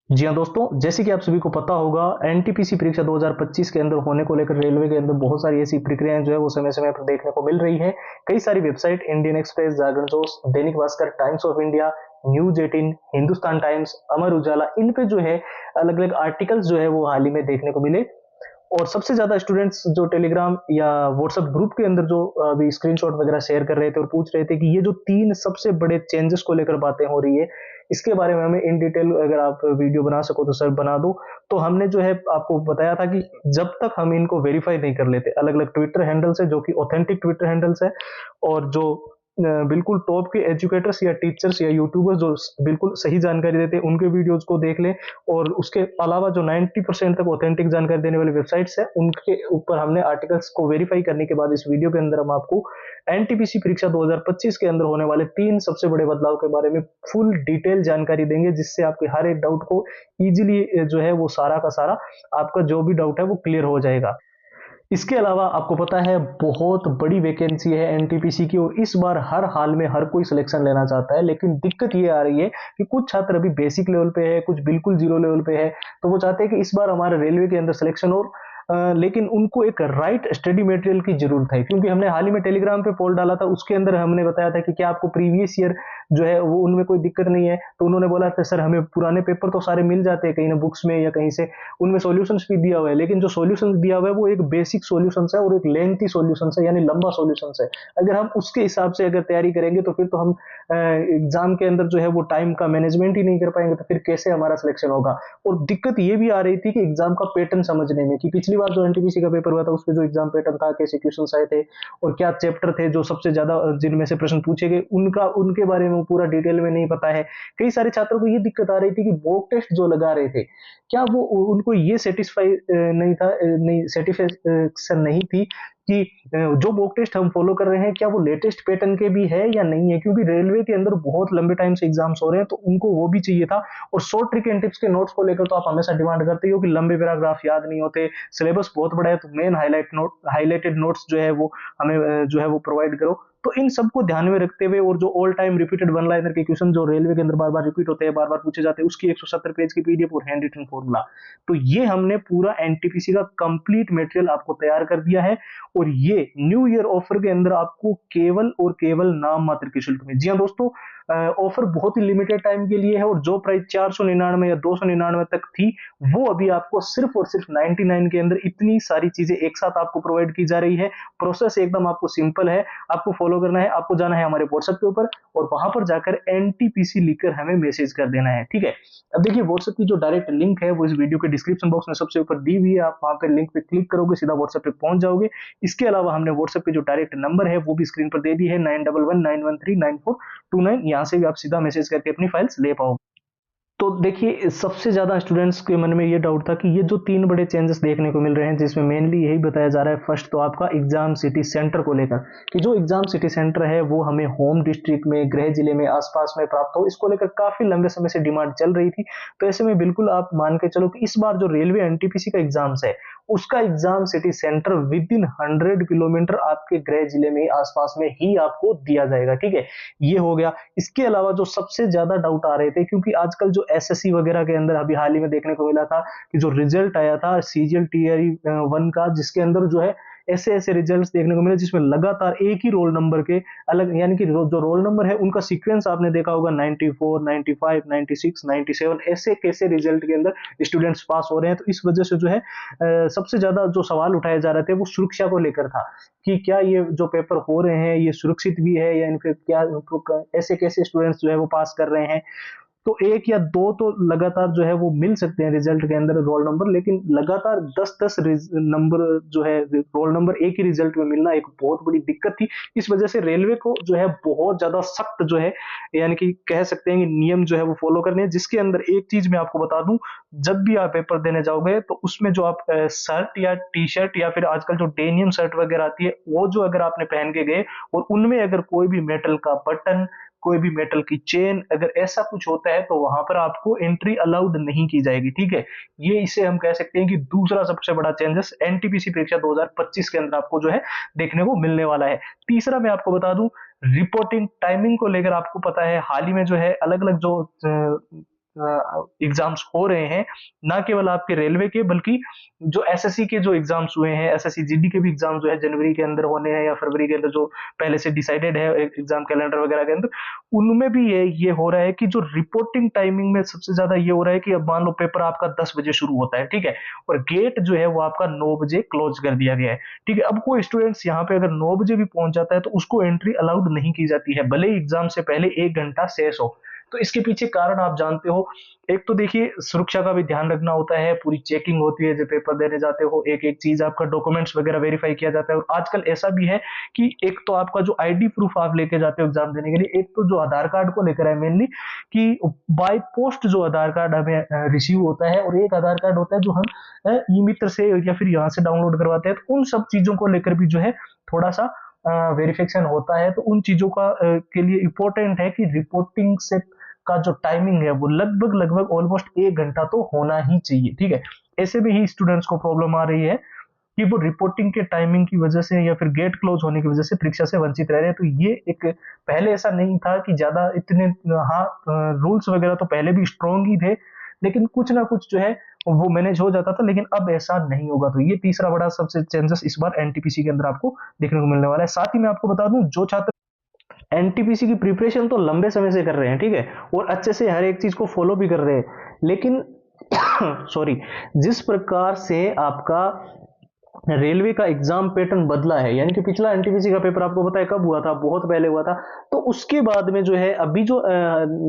जी हाँ दोस्तों, जैसे कि आप सभी को पता होगा एनटीपीसी परीक्षा 2025 के अंदर होने को लेकर रेलवे के अंदर बहुत सारी ऐसी प्रक्रियाएं जो है वो समय समय पर देखने को मिल रही है। कई सारी website Indian Express, Jagran post, Dainik Bhaskar, Times of India, news 18, Hindustan Times, Amar Ujala, इन पे जो है अलग अलग आर्टिकल्स जो है वो हाल ही में देखने को मिले। और सबसे ज्यादा स्टूडेंट्स जो टेलीग्राम या व्हाट्सएप ग्रुप के अंदर जो अभी स्क्रीनशॉट वगैरह शेयर कर रहे थे और पूछ रहे थे कि ये जो तीन सबसे बड़े चेंजेस को लेकर बातें हो रही है, इसके बारे में हमें इन डिटेल अगर आप वीडियो बना सको तो सर बना दो। तो हमने जो है आपको बताया था कि जब तक हम इनको वेरीफाई नहीं कर लेते, अलग अलग ट्विटर हैंडल्स है जो कि ऑथेंटिक ट्विटर हैंडल्स है और जो बिल्कुल टॉप के एजुकेटर्स या टीचर्स या यूट्यूबर्स जो बिल्कुल सही जानकारी देते हैं उनके वीडियोस को देख लें। और उसके अलावा जो 90% तक ऑथेंटिक जानकारी देने वाली वेबसाइट्स है उनके ऊपर हमने आर्टिकल्स को वेरीफाई करने के बाद इस वीडियो के अंदर हम आपको एनटीपीसी परीक्षा 2025 के अंदर होने वाले तीन सबसे बड़े बदलाव के बारे में फुल डिटेल जानकारी देंगे, जिससे आपके हर एक डाउट को इजीली जो है वो सारा का सारा आपका जो भी डाउट है वो क्लियर हो जाएगा। इसके अलावा आपको पता है बहुत बड़ी वैकेंसी है एनटीपीसी की और इस बार हर हाल में हर कोई सिलेक्शन लेना चाहता है, लेकिन दिक्कत ये आ रही है कि कुछ छात्र अभी बेसिक लेवल पे है, कुछ बिल्कुल जीरो लेवल पे है। तो वो चाहते हैं कि इस बार हमारे रेलवे के अंदर सिलेक्शन हो, लेकिन उनको एक राइट स्टडी मटेरियल की जरूरत है। क्योंकि हमने हाल ही में टेलीग्राम पे पोल डाला था, उसके अंदर हमने बताया था कि क्या आपको प्रीवियस ईयर जो है वो उनमें कोई दिक्कत नहीं है। तो उन्होंने बोला था सर हमें पुराने पेपर तो सारे मिल जाते हैं कहीं ना बुक्स में या कहीं से, उनमें सॉल्यूशंस भी दिया हुआ है, लेकिन जो सॉल्यूशंस दिया हुआ है वो एक बेसिक सॉल्यूशंस है और एक लेंथी सॉल्यूशंस है, यानी लंबा सॉल्यूशंस है। अगर हम उसके हिसाब से अगर तैयारी करेंगे तो फिर तो हम एग्जाम के अंदर जो है वो टाइम का मैनेजमेंट ही नहीं कर पाएंगे, तो फिर कैसे हमारा सिलेक्शन होगा। और दिक्कत ये भी आ रही थी कि एग्जाम का पैटर्न समझने में, कि पिछली बार जो एनटीपीसी का पेपर हुआ था उसमें जो एग्जाम पैटर्न था, कैसे क्वेश्चन आए थे और क्या चैप्टर थे जो सबसे ज्यादा जिनमें से प्रश्न पूछे गए, उनका उनके बारे में पूरा डिटेल में नहीं पता है। कई सारे छात्रों को ये दिक्कत आ रही थी कि मॉक टेस्ट जो लगा रहे थे, क्या वो उनको ये सेटिस्फाई नहीं था, नहीं सेटिस्फेक्शन नहीं थी कि जो मॉक टेस्ट हम फॉलो कर रहे हैं क्या वो लेटेस्ट पैटर्न के भी है या नहीं है। क्योंकि रेलवे के अंदर बहुत लंबे टाइम से एग्जाम्स हो रहे हैं तो उनको वो भी चाहिए था। और शॉर्ट ट्रिक एंड टिप्स के नोट्स को लेकर तो आप हमेशा डिमांड करते हो कि लंबे पैराग्राफ याद नहीं होते, सिलेबस बहुत बड़ा है, तो मेन हाईलाइटेड नोट्स जो है वो हमें जो है वो प्रोवाइड करो। तो इन सबको ध्यान में रखते हुए और जो all time repeated one liner के क्वेश्चन जो रेलवे के अंदर बार बार रिपीट होते हैं, बार बार पूछे जाते हैं, उसकी 170 पेज की पीडीएफ और हैंड रिटन फॉर्मूला, तो ये हमने पूरा एनटीपीसी का कंप्लीट मटेरियल आपको तैयार कर दिया है। और ये न्यू ईयर ऑफर के अंदर आपको केवल और केवल नाम मात्र के शुल्क में। जी हाँ दोस्तों, ऑफर बहुत ही लिमिटेड टाइम के लिए है और जो प्राइस 499 या 299 तक थी वो अभी आपको सिर्फ और सिर्फ 99 के अंदर इतनी सारी चीजें एक साथ आपको प्रोवाइड की जा रही है। प्रोसेस एकदम आपको सिंपल है, आपको फॉलो करना है, आपको जाना है हमारे व्हाट्सएप के ऊपर और वहां पर जाकर एनटीपीसी लिखकर हमें मैसेज कर देना है, ठीक है। अब देखिए व्हाट्सएप की जो डायरेक्ट लिंक है वो इस वीडियो के डिस्क्रिप्शन बॉक्स में सबसे ऊपर दी हुई है, आप वहां पे लिंक पे क्लिक करोगे सीधा व्हाट्सएप पे पहुंच जाओगे। इसके अलावा हमने व्हाट्सएप पे जो डायरेक्ट नंबर है वो भी स्क्रीन पर दे दी है, 9119139429, यहाँ से भी आप सीधा मैसेज करके अपनी फाइल्स ले पाओगे। तो देखिए सबसे ज्यादा स्टूडेंट्स के मन में ये डाउट था कि ये जो तीन बड़े चेंजेस देखने को मिल रहे हैं, जिसमें मेनली यही बताया जा रहा है, फर्स्ट तो आपका एग्जाम सिटी सेंटर को लेकर, कि जो एग्जाम सिटी सेंटर है वो हमें होम डिस्ट्रिक्ट में, गृह जिले में, आसपास में प्राप्त हो, इसको लेकर काफी लंबे समय से डिमांड चल रही थी। तो ऐसे में बिल्कुल आप मान के चलो कि इस बार जो रेलवे एनटीपीसी का एग्जाम्स है उसका exam city centre with in 100 kilometre आपके गृह जिले में आसपास में ही आपको दिया जाएगा, ठीक है। ये हो गया। इसके अलावा जो सबसे ज्यादा डाउट आ रहे थे, क्योंकि आजकल जो एसएससी वगैरह के अंदर अभी हाल ही में देखने को मिला था कि जो रिजल्ट आया था सीजीएल टीआरई 1 का, जिसके अंदर जो है ऐसे ऐसे रिजल्ट्स देखने को मिले जिसमें लगातार एक ही रोल नंबर के अलग, यानी कि जो रोल नंबर है उनका सीक्वेंस आपने देखा होगा 94, 95, 96, 97, ऐसे कैसे रिजल्ट के अंदर स्टूडेंट्स पास हो रहे हैं। तो इस वजह से जो है सबसे ज्यादा जो सवाल उठाए जा रहे थे वो सुरक्षा को लेकर था, कि क्या ये जो पेपर हो रहे हैं ये सुरक्षित भी है या इनके क्या ऐसे कैसे स्टूडेंट्स जो है वो पास कर रहे हैं। तो एक या दो तो लगातार जो है वो मिल सकते हैं रिजल्ट के अंदर रोल नंबर, लेकिन लगातार 10-10 नंबर जो है रोल नंबर एक ही रिजल्ट में मिलना एक बहुत बड़ी दिक्कत थी। इस वजह से रेलवे को जो है बहुत ज्यादा सख्त जो है, यानी कि कह सकते हैं कि नियम जो है वो फॉलो करने हैं, जिसके अंदर एक चीज मैं आपको बता दूं, जब भी आप पेपर देने जाओगे तो उसमें जो आप शर्ट या टी शर्ट या फिर आजकल जो डेनियम शर्ट वगैरह आती है वो जो अगर आपने पहन के गए और उनमें अगर कोई भी मेटल का बटन, कोई भी मेटल की चेन, अगर ऐसा कुछ होता है तो वहां पर आपको एंट्री अलाउड नहीं की जाएगी, ठीक है। ये इसे हम कह सकते हैं कि दूसरा सबसे बड़ा चेंजेस एनटीपीसी परीक्षा 2025 के अंदर आपको जो है देखने को मिलने वाला है। तीसरा मैं आपको बता दूं, रिपोर्टिंग टाइमिंग को लेकर आपको पता है हाल ही में जो है अलग अलग जो एग्जाम्स हो रहे हैं, ना केवल आपके रेलवे के बल्कि जो एसएससी के जो एग्जाम्स हुए हैं, एसएससी जीडी के भी एग्जाम जो है जनवरी के अंदर होने हैं या फरवरी के अंदर, जो पहले से डिसाइडेड है एग्जाम कैलेंडर वगैरह के अंदर, उनमें भी ये हो रहा है कि जो रिपोर्टिंग टाइमिंग में सबसे ज्यादा ये हो रहा है कि अब मान लो पेपर आपका 10 बजे शुरू होता है, ठीक है, और गेट जो है वो आपका 9 बजे क्लोज कर दिया गया है, ठीक है। अब कोई स्टूडेंट्स यहाँ पे अगर 9 बजे भी पहुंच जाता है तो उसको एंट्री अलाउड नहीं की जाती है, भले ही एग्जाम से पहले 1 घंटा शेष हो। तो इसके पीछे कारण आप जानते हो, एक तो देखिए सुरक्षा का भी ध्यान रखना होता है, पूरी चेकिंग होती है, जब पेपर देने जाते हो एक एक चीज आपका डॉक्यूमेंट्स वगैरह वेरीफाई किया जाता है। और आजकल ऐसा भी है कि एक तो आपका जो आईडी प्रूफ आप लेके जाते हो एग्जाम देने के लिए, एक तो जो आधार कार्ड को लेकर है मेनली, कि बाय पोस्ट जो आधार कार्ड हमें रिसीव होता है, और एक आधार कार्ड होता है जो हम ई मित्र से या फिर यहाँ से डाउनलोड करवाते हैं। तो उन सब चीजों को लेकर भी जो है थोड़ा सा वेरिफिकेशन होता है। तो उन चीजों का के लिए इंपॉर्टेंट है कि रिपोर्टिंग से का जो टाइमिंग है वो लगभग लगभग ऑलमोस्ट 1 घंटा तो होना ही चाहिए, ठीक है। ऐसे में ही स्टूडेंट्स को प्रॉब्लम आ रही है कि वो रिपोर्टिंग के टाइमिंग की वजह से या फिर गेट क्लोज होने की वजह से परीक्षा से वंचित रह रहे हैं। तो ये एक, पहले ऐसा नहीं था कि ज्यादा इतने, हाँ रूल्स वगैरह तो पहले भी स्ट्रॉन्ग ही थे, लेकिन कुछ ना कुछ जो है वो मैनेज हो जाता था, लेकिन अब ऐसा नहीं होगा। तो ये तीसरा बड़ा सबसे चेंजेस इस बार एनटीपीसी के अंदर आपको देखने को मिलने वाला है। साथ ही मैं आपको बता दूं, जो छात्र एनटीपीसी की प्रिपरेशन तो लंबे समय से कर रहे हैं, ठीक है, और अच्छे से हर एक चीज को फॉलो भी कर रहे हैं, लेकिन सॉरी, जिस प्रकार से आपका रेलवे का एग्जाम पैटर्न बदला है, यानी कि पिछला एनटीपीसी का पेपर आपको पता है कब हुआ था, बहुत पहले हुआ था। तो उसके बाद में जो है अभी जो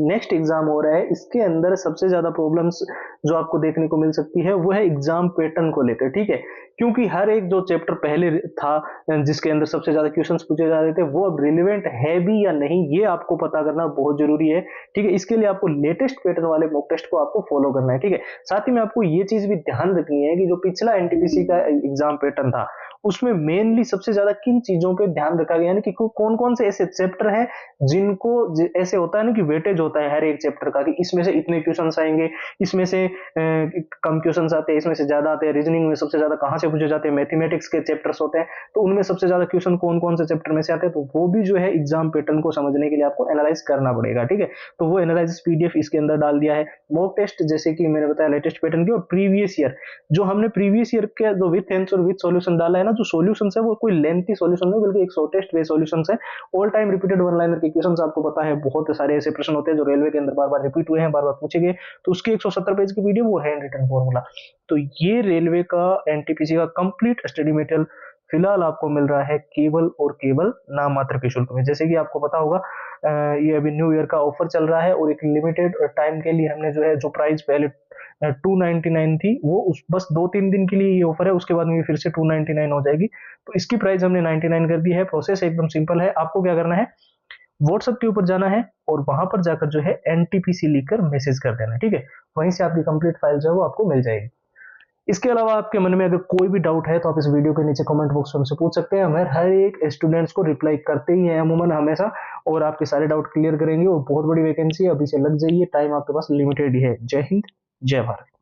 नेक्स्ट एग्जाम हो रहा है, इसके अंदर सबसे ज्यादा प्रॉब्लम्स जो आपको देखने को मिल सकती है वो है एग्जाम पैटर्न को लेकर, ठीक है। क्योंकि हर एक जो चैप्टर पहले था जिसके अंदर सबसे ज्यादा क्वेश्चंस पूछे जा रहे थे, वो अब रिलेवेंट है भी या नहीं, ये आपको पता करना बहुत जरूरी है, ठीक है। इसके लिए आपको लेटेस्ट पैटर्न वाले मॉक टेस्ट को आपको फॉलो करना है, ठीक है। साथ ही में आपको ये चीज भी ध्यान रखनी है कि जो पिछला एनटीपीसी का एग्जाम पैटर्न था, उसमें मेनली सबसे ज्यादा किन चीजों पे ध्यान रखा गया, यानी कि कौन कौन से ऐसे चैप्टर हैं जिनको ऐसे होता है ना कि वेटेज होता है हर एक चैप्टर का, कि इसमें से इतने क्वेश्चंस आएंगे, इसमें से कम क्वेश्चंस आते हैं, इसमें से ज्यादा आते हैं, रीजनिंग में सबसे ज्यादा कहां से पूछे जाते हैं, मैथमेटिक्स के चैप्टर्स होते हैं, तो उनमें सबसे ज्यादा क्वेश्चन कौन कौन से चैप्टर में से आते हैं। तो वो भी जो है एग्जाम पैटर्न को समझने के लिए आपको एनालाइज करना पड़ेगा, ठीक है। तो वो एनालिसिस पीडीएफ इसके अंदर डाल दिया है। मॉक टेस्ट जैसे कि मैंने बताया लेटेस्ट पैटर्न की, और प्रीवियस ईयर जो हमने प्रीवियस ईयर के जो विथ आंसर विथ सॉल्यूशन डाला है ना, जो सॉल्यूशंस है वो कोई लेंथी सॉल्यूशन नहीं बल्कि एक शॉर्टेस्ट वे सॉल्यूशंस है। All time repeated one liner के क्वेश्चंस आपको पता है, बहुत सारे ऐसे प्रश्न होते हैं जो रेलवे के अंदर बार बार रिपीट हुए हैं, बार बार पूछे गए, तो उसके 170 पेज की वीडियो वो हैंड रिटन फॉर्मूला। तो ये रेलवे का एनटीपीसी का कंप्लीट स्टडी मटेरियल फिलहाल आपको मिल रहा है केवल और केवल नाम मात्र के शुल्क में। जैसे कि आपको पता होगा ये अभी न्यू ईयर का ऑफर चल रहा है, और एक लिमिटेड टाइम के लिए हमने जो है जो प्राइस पहले 299 थी, वो उस बस 2-3 दिन के लिए ये ऑफर है, उसके बाद में फिर से 299 हो जाएगी। तो इसकी प्राइस हमने 99 कर दी है। प्रोसेस एकदम सिंपल है, आपको क्या करना है, व्हाट्सएप के ऊपर जाना है और वहां पर जाकर जो है एनटीपीसी लिखकर मैसेज कर देना, ठीक है। वहीं से आपकी कंप्लीट फाइल जो है वो आपको मिल जाएगी। इसके अलावा आपके मन में अगर कोई भी डाउट है तो आप इस वीडियो के नीचे कमेंट बॉक्स में हमसे पूछ सकते हैं। हम हर एक स्टूडेंट्स को रिप्लाई करते ही हैं अमूमन हमेशा, और आपके सारे डाउट क्लियर करेंगे। और बहुत बड़ी वैकेंसी है, अभी से लग जाइए, टाइम आपके पास लिमिटेड ही है। जय हिंद, जय भारत।